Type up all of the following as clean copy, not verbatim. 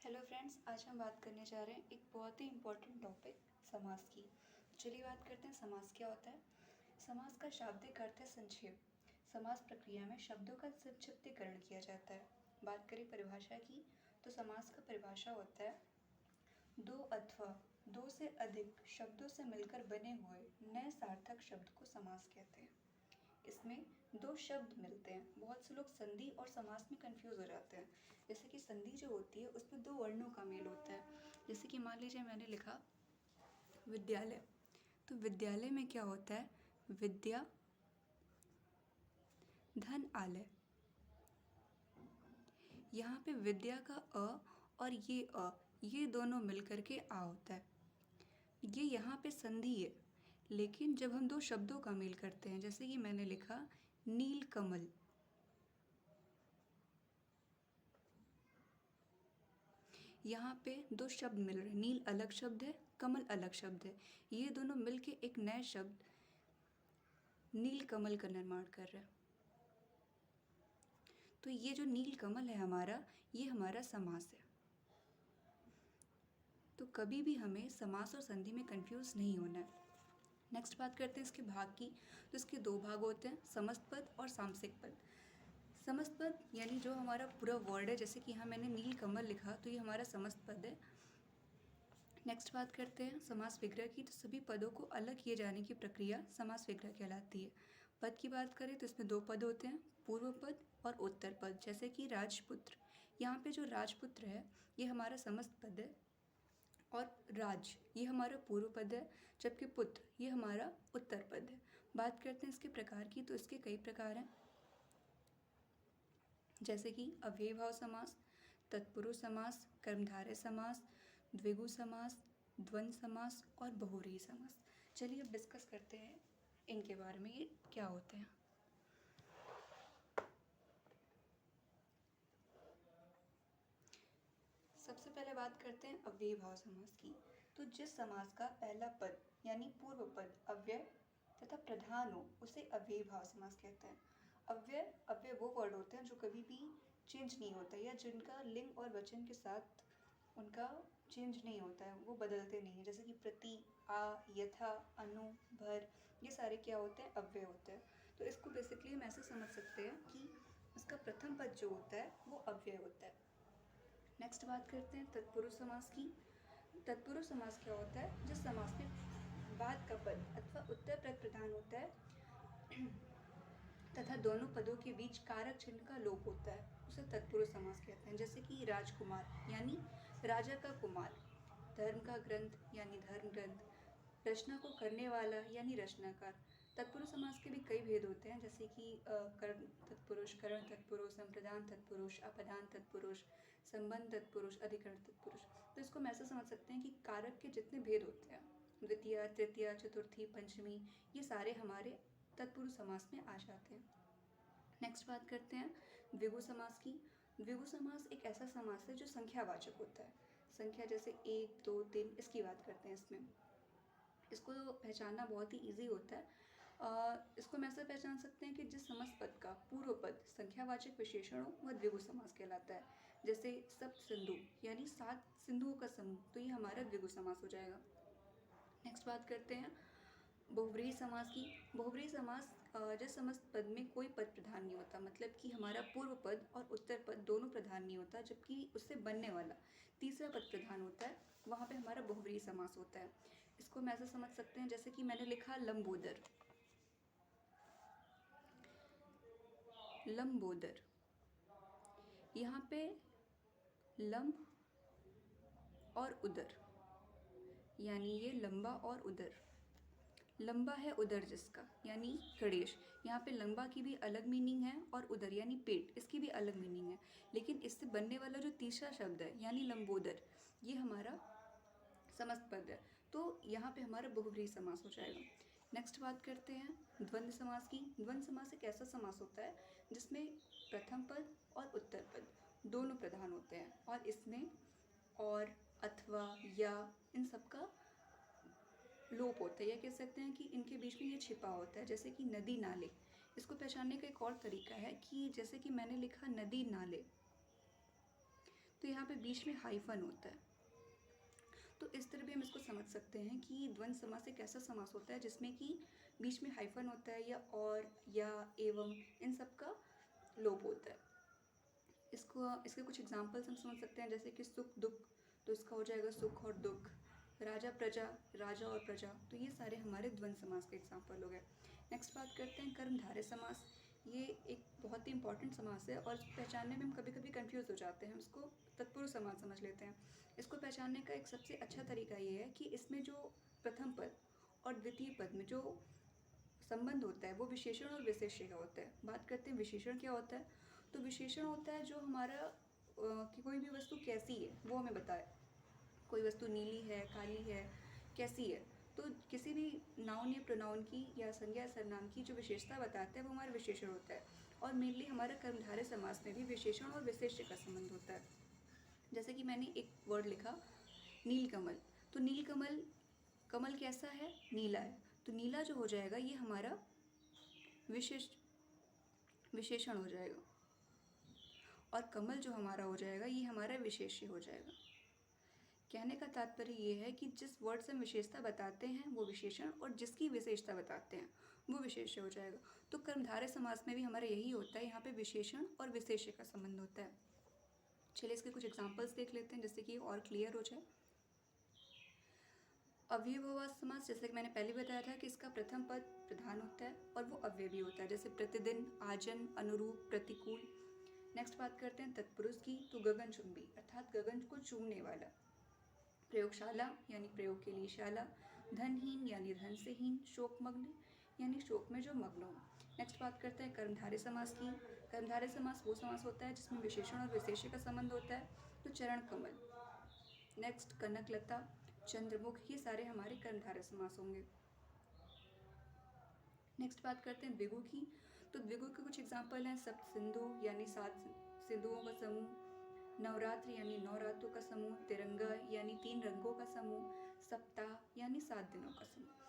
Hello friends, आज हम बात करने जा रहे हैं एक बहुत ही इम्पोर्टेंट टॉपिक समास की। चलिए बात करते हैं समास क्या होता है। समास का शाब्दिक अर्थ है संक्षेप। समास प्रक्रिया में शब्दों का संक्षिप्तीकरण किया जाता है। बात करें परिभाषा की तो समास का परिभाषा होता है दो अथवा दो से अधिक शब्दों से मिलकर बने हुए नए सार्थक शब्द को समास कहते हैं। इसमें दो शब्द मिलते हैं। बहुत से लोग संधि और समास में कंफ्यूज हो जाते हैं। जैसे कि संधि जो होती है उसमें दो वर्णों का मेल होता है। जैसे कि मान लीजिए मैंने लिखा विद्यालय, तो विद्यालय में क्या होता है, विद्या धन आलय। यहाँ पे विद्या का और ये दोनों मिलकर के आ होता है। ये यहाँ पे संधि है, लेकिन जब हम दो शब्दों का मेल करते हैं, जैसे कि मैंने लिखा नील कमल, यहाँ पे दो शब्द मिल रहे हैं। नील अलग शब्द है, कमल अलग शब्द है। ये दोनों मिलके एक नए शब्द नील कमल का निर्माण कर रहे हैं। तो ये जो नील कमल है हमारा, ये हमारा समास है। तो कभी भी हमें समास और संधि में कंफ्यूज नहीं होना है। नेक्स्ट बात करते हैं इसके भाग की। तो इसके दो भाग होते हैं, समस्त पद और सामसिक पद। समस्त पद यानी जो हमारा पूरा वर्ड है, जैसे कि यहाँ मैंने नील कमल लिखा तो ये हमारा समस्त पद है। नेक्स्ट बात करते हैं समास विग्रह की। तो सभी पदों को अलग किए जाने की प्रक्रिया समास विग्रह कहलाती है। पद की बात करें तो इसमें दो पद होते हैं, पूर्व पद और उत्तर पद। जैसे कि राजपुत्र, यहाँ पे जो राजपुत्र है ये हमारा समस्त पद है, और राज ये हमारा पूर्व पद है, जबकि पुत्र ये हमारा उत्तर पद है। बात करते हैं इसके प्रकार की। तो इसके कई प्रकार हैं, जैसे कि अव्ययीभाव समास, तत्पुरुष समास, कर्मधारय समास, द्विगु समास, द्वंद्व समास और बहुव्रीहि समास। चलिए अब डिस्कस करते हैं इनके बारे में, ये क्या होते हैं। सबसे पहले बात करते हैं अव्ययीभाव समास की। तो जिस समास का पहला पद यानी पूर्व पद अव्यय तथा प्रधान हो उसे अव्ययीभाव समास कहते हैं। अव्यय वो वर्ड होते हैं जो कभी भी चेंज नहीं होता, या जिनका लिंग और वचन के साथ उनका चेंज नहीं होता है, वो बदलते नहीं है। जैसे कि प्रति, आ, यथा, अनु, भर, ये सारे क्या होते हैं, अव्यय होते हैं। तो इसको बेसिकली हम ऐसे समझ सकते हैं कि इसका प्रथम पद जो होता है वो अव्यय होता है। नेक्स्ट बात करते हैं तत्पुरुष समास की। तत्पुरुष समास क्या होता है, जिस समास में बाद का पद अथवा उत्तर पद प्रधान होता है तथा दोनों पदों के बीच कारक चिन्ह का लोप होता है, उसे तत्पुरुष समास कहते हैं। जैसे कि राजकुमार यानी राजा का कुमार, धर्म का ग्रंथ यानी धर्म ग्रंथ, रचना को करने वाला यानी रचनाकार। तत्पुरुष समास के भी कई भेद होते हैं, जैसे कि कर्म तत्पुरुष, करण तत्पुरुष, संप्रदान तत्पुरुष, अपदान तत्पुरुष, संबंध तत्पुरुष, अधिकरण तत्पुरुष। तो इसको हम ऐसा समझ सकते हैं कि कारक के जितने भेद होते हैं, द्वितीय, तृतीय, चतुर्थी, पंचमी, ये सारे हमारे तत्पुरुष समास में आ जाते हैं। नेक्स्ट बात करते हैं द्विगु समास की। द्विगु समास एक ऐसा समास है जो संख्यावाचक होता है। संख्या जैसे 1, 2, 3, इसकी बात करते हैं। इसमें इसको पहचानना बहुत ही ईजी होता है। इसको हम ऐसा पहचान सकते हैं कि जिस समस्त पद का पूर्व पद संख्यावाचक विशेषण हो वह द्विगु समास कहलाता है। जैसे सप्त सिंधु यानी 7 सिंधुओं का समूह, तो ये हमारा द्विगु समास हो जाएगा। नेक्स्ट बात करते हैं बहुव्रीहि समास की। बहुव्रीहि समास जिस समस्त पद में कोई पद प्रधान नहीं होता, मतलब कि हमारा पूर्व पद और उत्तर पद दोनों प्रधान नहीं होता, जबकि उससे बनने वाला तीसरा पद प्रधान होता है, वहाँ पे हमारा बहुव्रीहि समास होता है। इसको हम ऐसा समझ सकते हैं, जैसे कि मैंने लिखा लंबोदर। लंबोदर, यहाँ पे लंब और उदर यानी ये लंबा और उदर। लंबा है उदर जिसका, यानी गणेश। यहाँ पे लंबा की भी अलग मीनिंग है और उदर यानी पेट, इसकी भी अलग मीनिंग है। लेकिन इससे बनने वाला जो तीसरा शब्द है यानी लंबोदर, ये हमारा समस्त पद है, तो यहाँ पे हमारा बहुव्रीहि समास हो जाएगा। नेक्स्ट बात करते हैं द्वंद्व समास की। द्वंद्व समास एक ऐसा समास होता है जिसमें प्रथम पद और उत्तर पद दोनों प्रधान होते हैं, और इसमें और, अथवा, या, इन सब का लोप होता है, या कह सकते हैं कि इनके बीच में ये छिपा होता है। जैसे कि नदी नाले, इसको पहचानने का एक और तरीका है कि जैसे कि मैंने लिखा नदी नाले, तो तो यहाँ पे बीच में हाइफन होता है। तो इस तरह भी हम इसको समझ सकते हैं कि द्वंद्व समास एक ऐसा समास होता है जिसमें कि बीच में हाइफन होता है, या और, या, एवं, इन सब का लोप होता है। इसके कुछ एग्जाम्पल्स हम समझ सकते हैं, जैसे कि सुख दुख, तो इसका हो जाएगा सुख और दुख। राजा प्रजा, राजा और प्रजा, तो ये सारे हमारे द्वंद्व समास के एग्जाम्पल हो गए। नेक्स्ट बात करते हैं कर्मधारय समास। ये एक बहुत ही इंपॉर्टेंट समास है और इसको पहचानने में हम कभी कभी कंफ्यूज हो जाते हैं, इसको तत्पुरुष समास समझ लेते हैं। इसको पहचानने का एक सबसे अच्छा तरीका ये है कि इसमें जो प्रथम पद और द्वितीय पद में जो संबंध होता है वो विशेषण और विशेष्य का होता है। बात करते हैं विशेषण क्या होता है, तो विशेषण होता है जो हमारा कि कोई भी वस्तु कैसी है वो हमें बताए। कोई वस्तु नीली है, काली है, कैसी है, तो किसी भी नाउन या प्रोनाउन की या संज्ञा या सर्वनाम की जो विशेषता बताता है वो हमारा विशेषण होता है। और मेनली हमारा कर्मधारय समास में भी विशेषण और विशेष्य का संबंध होता है। जैसे कि मैंने एक वर्ड लिखा नीलकमल, तो नीलकमल, कमल कैसा है, नीला है, तो नीला जो हो जाएगा ये हमारा विशेषण हो जाएगा, और कमल जो हमारा हो जाएगा ये हमारा विशेष्य हो जाएगा। कहने का तात्पर्य ये है कि जिस वर्ड से हम विशेषता बताते हैं वो विशेषण, और जिसकी विशेषता बताते हैं वो विशेष्य हो जाएगा। तो कर्मधारय समास में भी हमारा यही होता है, यहाँ पे विशेषण और विशेष्य का संबंध होता है। चलिए इसके कुछ एग्जाम्पल्स देख लेते हैं जिससे कि और क्लियर हो जाए। अव्ययभाव समास, जैसे कि मैंने पहले बताया था कि इसका प्रथम पद प्रधान होता है और वो अव्यय भी होता है, जैसे प्रतिदिन, आजन, अनुरूप, प्रतिकूल। नेक्स्ट बात करते हैं तत्पुरुष की, तो गगनचुंबी अर्थात गगन को चूमने वाला। प्रयोगशाला यानी प्रयोग के लिए शाला। धनहीन यानी धन से हीन। शोकमग्न यानी शोक में जो मग्न हो। नेक्स्ट बात करते हैं कर्मधारय समास की। कर्मधारय समास वो समास होता है जिसमें विशेषण और विशेष्य का संबंध होता है, तो चरण कमल, नेक्स्ट कनकलता, चंद्रमुख, ये सारे हमारे कर्मधारय समास होंगे। नेक्स्ट बात करते हैं द्विगु की, तो द्विगु के कुछ एग्जाम्पल हैं सप्त सिंधु यानी 7 सिंधुओं का समूह, नवरात्र यानी 9 रातों का समूह, तिरंगा यानी 3 रंगों का समूह, सप्ताह यानी 7 दिनों का समूह।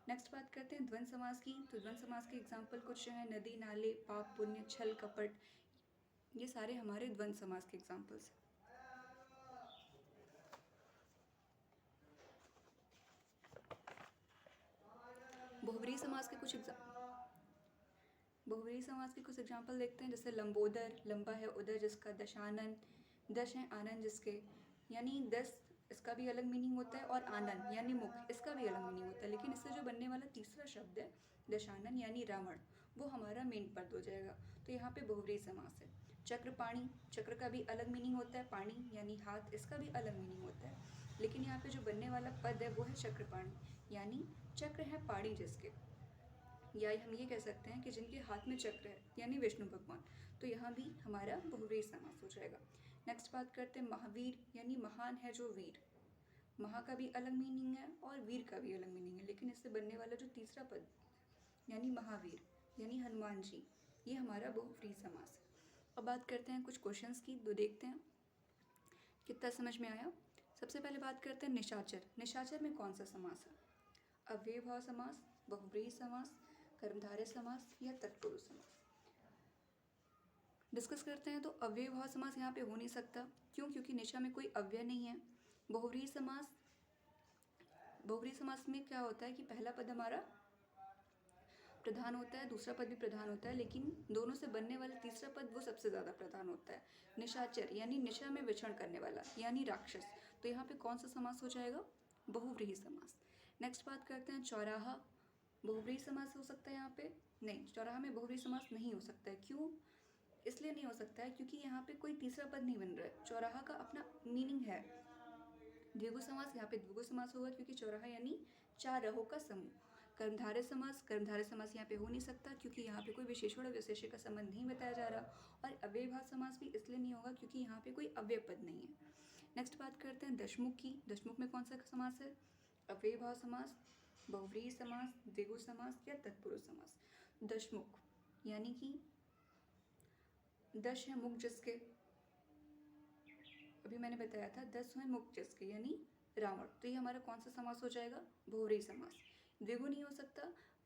नेक्स्ट बात करते हैं द्वंद्व समास की, तो द्वंद्व समास के एग्जाम्पल कुछ हैं नदी, नाले, पाप, पुण्य, छल, कपट, ये सारे हमारे द्वंद्व समास के एग्जाम्पल्स हैं। बहुब्रीहि समास के कुछ एग्जाम्पल देखते हैं, जैसे लंबोदर, लंबा है उदर जिसका, दशानन, दश है आनंद जिसके, यानी 10 इसका भी अलग मीनिंग होता है, और आनंद यानी मुख, इसका भी अलग मीनिंग होता है। लेकिन इससे जो बनने वाला तीसरा शब्द है दशानन यानी रावण, वो हमारा मेन पद हो जाएगा, तो यहाँ पे बहुब्रीहि समास है। चक्रपाणी, चक्र का भी अलग मीनिंग होता है, पाणी यानी हाथ, इसका भी अलग मीनिंग होता है, लेकिन यहाँ पे जो बनने वाला पद है वो है चक्रपाणी, यानी चक्र है पाणी जिसके, या हम ये कह सकते हैं कि जिनके हाथ में चक्र है, यानी विष्णु भगवान, तो यहाँ भी हमारा बहुब्रीहि समास हो जाएगा। नेक्स्ट बात करते हैं महावीर, यानी महान है जो वीर, महा का भी अलग मीनिंग है और वीर का भी अलग मीनिंग है, लेकिन इससे बनने वाला जो तीसरा पद यानी महावीर यानी हनुमान जी, ये हमारा बहुब्रीहि समास है। अब बात करते हैं कुछ क्वेश्चंस की, तो देखते हैं कितना समझ में आया। सबसे पहले बात करते हैं निशाचर। निशाचर में कौन सा समास है? अव्ययभाव समास, बहुब्रीहि समास, कर्मधारय समास या तत्पुरुष समास? डिस्कस करते हैं। तो अव्ययभाव समास यहाँ पे हो नहीं सकता, क्यों? क्योंकि निशा में कोई अव्यय नहीं है। बहुब्रीहि समास में क्या होता है कि पहला पद हमारा प्रधान होता है, दूसरा पद भी प्रधान होता है, लेकिन दोनों से बनने वाला तीसरा पद वो सबसे ज़्यादा प्रधान होता है। निशाचर यानी निशा में विचरण करने वाला, यानी राक्षस, तो यहाँ पे कौन सा समास हो जाएगा? बहुब्रीहि समास। नेक्स्ट बात करते हैं चौराहा। बहुब्रीहि समास हो सकता है यहाँ पे? नहीं, चौराहा में बहुब्रीहि समास नहीं हो सकता है। क्यों? इसलिए नहीं हो सकता है क्योंकि यहाँ पे कोई तीसरा पद नहीं बन रहा है। चौराहा का अपना मीनिंग है। द्विगु समास, यहाँ पे द्विगु समास होगा क्योंकि चौराहा यानी 4 राहों का समूह। कर्मधारय समास यहाँ पे हो नहीं सकता क्योंकि यहाँ पे कोई विशेषण और विशेष्य का संबंध नहीं बताया जा रहा, और अव्ययभाव समास भी इसलिए नहीं होगा क्योंकि यहाँ पे कोई अव्यय पद नहीं है। नेक्स्ट बात करते हैं दशमुख की। दशमुख में कौन सा समास है? अव्ययभाव समास, बहुब्रीहि समास, द्विगु समास या तत्पुरुष समास। दशमुख यानी कि दश है मुख जिसके, अभी मैंने बताया था 10 है मुख जिसके यानी रावण, तो ये हमारा कौन सा समास हो जाएगा? बहुब्रीहि समास। द्विगु नहीं हो सकता,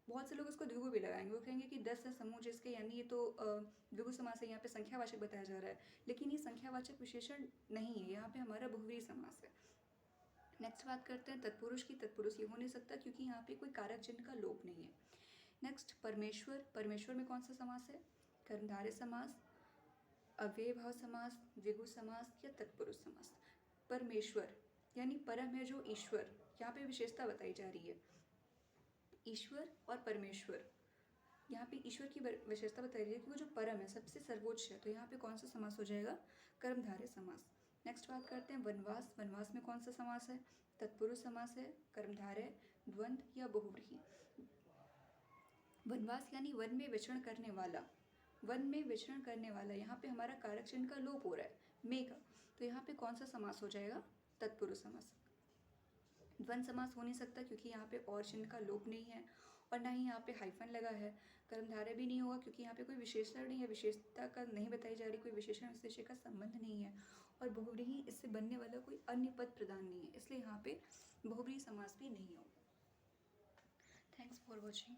बहुत से लोग इसको द्विगु भी लगाएंगे, वो कहेंगे कि 10 है समूह जिसके, यानी ये तो द्विगु समास है, यहाँ पे संख्यावाचक बताया जा रहा है, लेकिन ये संख्यावाचक विशेषण नहीं है, यहाँ पे हमारा बहुव्रीहि समास है। नेक्स्ट बात करते हैं तत्पुरुष की। तत्पुरुष ये हो नहीं सकता क्योंकि यहाँ पे कोई कारक चिन्ह का लोप नहीं है। नेक्स्ट परमेश्वर। परमेश्वर में कौन सा समास है? कर्मधारय समास, अव्ययभाव समास, द्विगु समास या तत्पुरुष समास। परमेश्वर यानी परम है जो ईश्वर, यहाँ पे विशेषता बताई जा रही है। ईश्वर और परमेश्वर, यहाँ पे ईश्वर की विशेषता बताई रही है कि वो जो परम है, सबसे सर्वोच्च है, तो यहाँ पे कौन सा समास हो जाएगा? कर्मधारय समास। नेक्स्ट बात करते हैं वनवास। वनवास में कौन सा समास है? तत्पुरुष समास है, कर्मधारय, द्वंद्व या बहुव्रीहि। वनवास यानी वन में विचरण करने वाला। वन में विचरण करने वाला, यहाँ पे हमारा कारक चिन्ह का लोप हो रहा है, में का, तो यहाँ पे कौन सा समास हो जाएगा? तत्पुरुष समास। द्वंद्व समास हो नहीं सकता क्योंकि यहाँ पे और चिन्ह का लोप नहीं है, और ना ही यहाँ पे हाइफन लगा है। कर्मधारय भी नहीं होगा क्योंकि यहाँ पे कोई विशेषण नहीं है, विशेषता का नहीं बताई जा रही, कोई विशेषण विशेष्य का संबंध नहीं है, और बहुव्रीहि इससे बनने वाला कोई अन्य पद प्रदान नहीं है, इसलिए यहाँ पे बहुव्रीहि समास भी नहीं होगा। Thanks for watching.